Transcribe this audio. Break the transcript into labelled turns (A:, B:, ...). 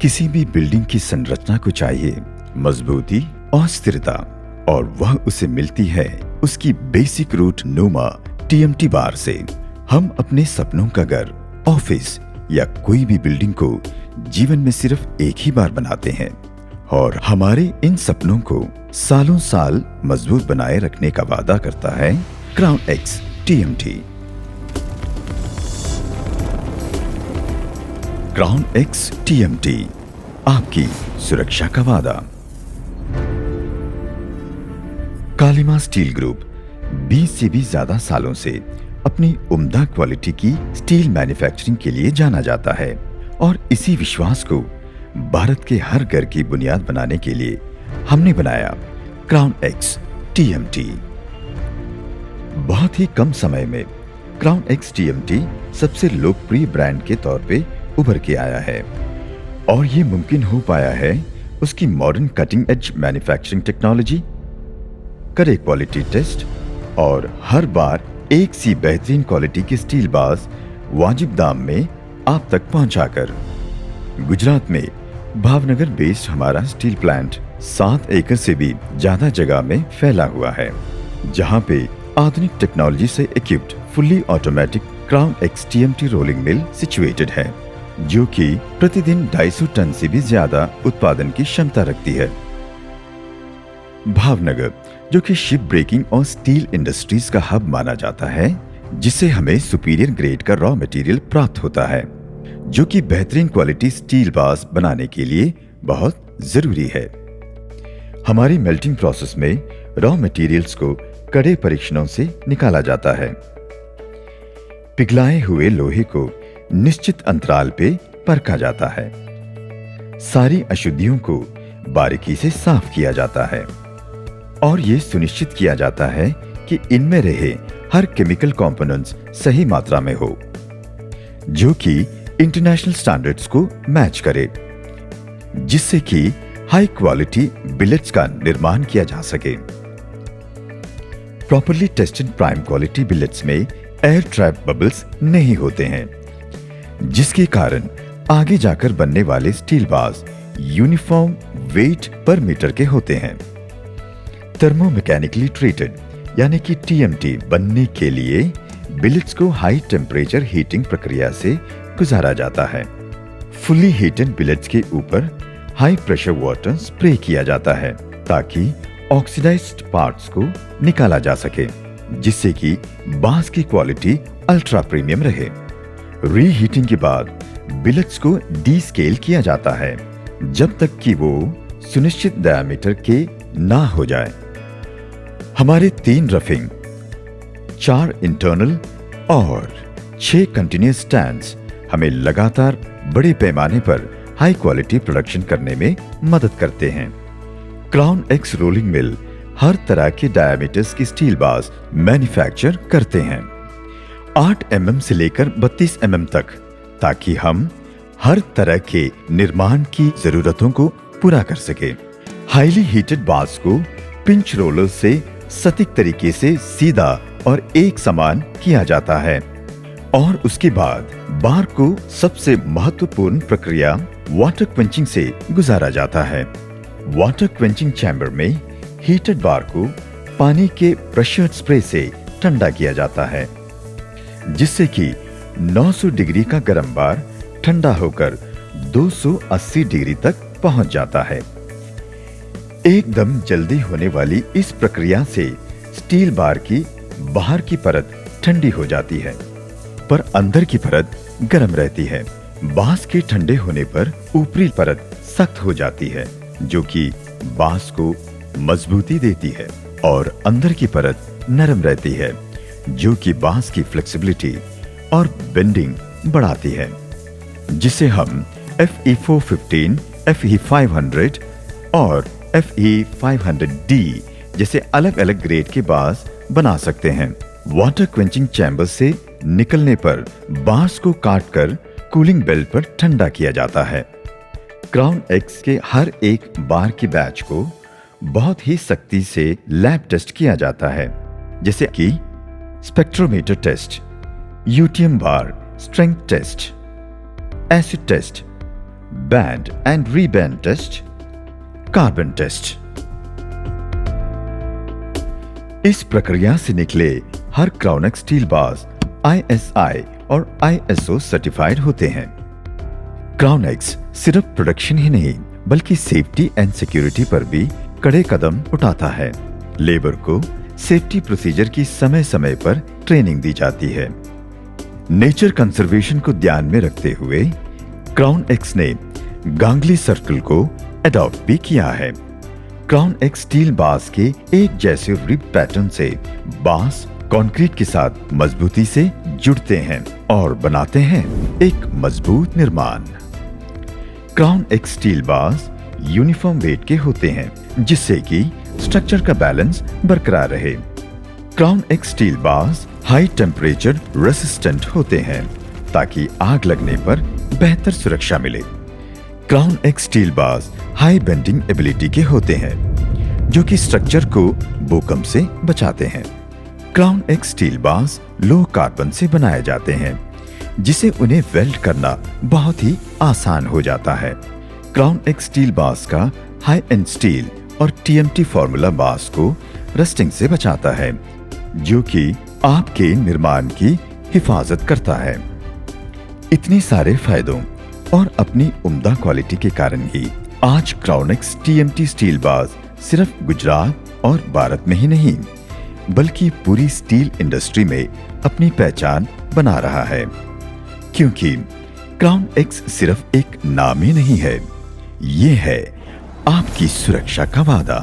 A: किसी भी बिल्डिंग की संरचना को चाहिए मजबूती और स्थिरता, और वह उसे मिलती है उसकी बेसिक रूट नुमा टीएमटी बार से। हम अपने सपनों का घर, ऑफिस या कोई भी बिल्डिंग को जीवन में सिर्फ एक ही बार बनाते हैं, और हमारे इन सपनों को सालों साल मजबूत बनाए रखने का वादा करता है crown x TMT. Crown x TMT, आपकी सुरक्षा का वादा। कालिमा स्टील ग्रुप 20 से भी ज्यादा सालों से अपनी उम्दा क्वालिटी की स्टील मैन्युफैक्चरिंग के लिए जाना जाता है, और इसी विश्वास को भारत के हर घर की बुनियाद बनाने के लिए हमने बनाया क्राउन एक्स टीएमटी। बहुत ही कम समय में क्राउन एक्स टीएमटी सबसे लोकप्रिय ब्रांड के तौर पे उभर के आया है, और ये मुमकिन हो पाया है उसकी modern cutting edge manufacturing technology, कड़े क्वालिटी टेस्ट, और हर बार एक सी बेहतरीन क्वालिटी की स्टील बार्स वाजिब दाम में आप तक पहुंचाकर। गुजरात में भावनगर बेस्ड हमारा स्टील प्लांट 7 एकड़ से भी ज्यादा जगह में फैला हुआ है, जहां पे आधुनिक टेक्नोलॉजी से equipped fully automatic crown x TMT rolling mill situated है, जो कि प्रतिदिन 250 टन से भी ज्यादा उत्पादन की क्षमता रखती है। भावनगर, जो कि शिप ब्रेकिंग और स्टील इंडस्ट्रीज का हब माना जाता है, जिससे हमें सुपीरियर ग्रेड का रॉ मटेरियल प्राप्त होता है, जो कि बेहतरीन क्वालिटी स्टील बार्स बनाने के लिए बहुत जरूरी है। हमारी मेल्टिंग प्रोसेस में रॉ मटेरियल्स को कड़े परीक्षणों से निकाला जाता है। पिघलाए हुए लोहे को निश्चित अंतराल पे परखा जाता है। सारी अशुद्धियों को बारीकी से साफ किया जाता है, और ये सुनिश्चित किया जाता है कि इनमें रहे हर केमिकल कंपोनेंट्स सही मात्रा में हो, जो कि इंटरनेशनल स्टैंडर्ड्स को मैच करे, जिससे कि हाई क्वालिटी बिलेट्स का निर्माण किया जा सके। Properly tested prime quality billets में एयर ट्रैप बबल्स नहीं होते हैं, जिसके कारण आगे जाकर बनने वाले स्टील बार्स यूनिफॉर्म वेट पर मीटर के होते हैं। थर्मोमैकेनिकली ट्रीटेड यानी कि टीएमटी बनने के लिए बिलेट्स को हाई टेम्परेचर हीटिंग प्रक्रिया से गुजारा जाता है। फुली हीटेड बिलेट्स के ऊपर हाई प्रेशर वाटर स्प्रे किया जाता है, ताकि ऑक्सीडाइज्ड पार्ट्स को निकाला जा सके, जिससे कि बांस की क्वालिटी अल्ट्रा प्रीमियम रहे। रीहीटिंग के बाद बिलेट्स को डी स्केल किया जाता है, जब तक कि वो सुनिश्चित डायमीटर के ना हो जाए। हमारे 3 रफिंग, 4 इंटरनल और 6 कंटिन्यूअस स्टैंड्स हमें लगातार बड़े पैमाने पर हाई क्वालिटी प्रोडक्शन करने में मदद करते हैं। क्राउन एक्स रोलिंग मिल हर तरह के डायमीटर्स की स्टील बार्स मैन्युफैक्चर करते हैं, 8 mm से लेकर 32 mm तक, ताकि हम हर तरह के निर्माण की जरूरतों को पूरा कर सके। हाईली हीटेड बार्स को पिंच रोलर से सटीक तरीके से सीधा और एक समान किया जाता है, और उसके बाद बार को सबसे महत्वपूर्ण प्रक्रिया वाटर क्वेंचिंग से गुजारा जाता है। वाटर क्वेंचिंग चैम्बर में हीटेड बार को पानी के प्रेशर स्प्रे से ठंडा किया जाता है, जिससे कि 900 डिग्री का गर्म बार ठंडा होकर 280 डिग्री तक पहुंच जाता है। एकदम जल्दी होने वाली इस प्रक्रिया से स्टील बार की बाहर की परत ठंडी हो जाती है, पर अंदर की परत गर्म रहती है। बांस के ठंडे होने पर ऊपरी परत सख्त हो जाती है, जो कि बांस को मजबूती देती है, और अंदर की परत नरम रहती है, जो कि बांस की फ्लेक्सिबिलिटी और बेंडिंग बढ़ाती है, जिसे हम FE415, FE500 और FE500D जैसे अलग अलग ग्रेड के बांस बना सकते हैं। वाटर क्वेंचिंग चैम्बर से निकलने पर बांस को काटकर कूलिंग बेल्ट पर ठंडा किया जाता है। क्राउन एक्स के हर एक बार की बैच को बहुत ही सख्ती से लैब टेस्ट किया जाता है, जैसे कि spectrometer test, UTM bar strength test, acid test, bend and rebend test, carbon test. इस प्रक्रिया से निकले हर क्राउनेक्स स्टील बार्स ISI और ISO सर्टिफाइड होते हैं। क्राउनेक्स सिर्फ प्रोडक्शन ही नहीं बल्कि सेफ्टी एंड सिक्योरिटी पर भी कड़े कदम उठाता है। लेबर को सेफ्टी प्रोसीजर की समय समय पर ट्रेनिंग दी जाती है। नेचर कंजर्वेशन को ध्यान में रखते हुए क्राउनेक्स ने गांगली सर्कल को अडॉप्ट भी किया है। क्राउनेक्स स्टील बार्स के एक जैसे रिब पैटर्न से बार्स कंक्रीट के साथ मजबूती से जुड़ते हैं और बनाते हैं एक मजबूत निर्माण। क्राउनेक्स स्टील बार्स यूनिफॉर्म वेट के होते हैं जिससे कि स्ट्रक्चर का बैलेंस बरकरार रहे। Crownex steel bars high temperature resistant होते हैं ताकि आग लगने पर बेहतर सुरक्षा मिले। Crownex steel bars high bending ability के होते हैं जो कि स्ट्रक्चर को भूकंप से बचाते हैं। क्राउनेक्स स्टील बार्स लो कार्बन से बनाए जाते हैं जिसे उन्हें वेल्ड करना बहुत ही आसान हो जाता है। क्राउनेक्स स्टील बार्स का हाई एंड स्टील और TMT फॉर्मूला बार्स को रस्टिंग से बचाता है जो कि आपके निर्माण की हिफाजत करता है। इतने सारे फायदों और अपनी उम्दा क्वालिटी के कारण ही आज क्राउनेक्स TMT स्टील बार्स सिर्फ गुजरात और भारत में ही नहीं बल्कि पूरी स्टील इंडस्ट्री में अपनी पहचान बना रहा है, क्योंकि क्राउनेक्स सिर्फ एक नाम ही नहीं है, ये है आपकी सुरक्षा का वादा।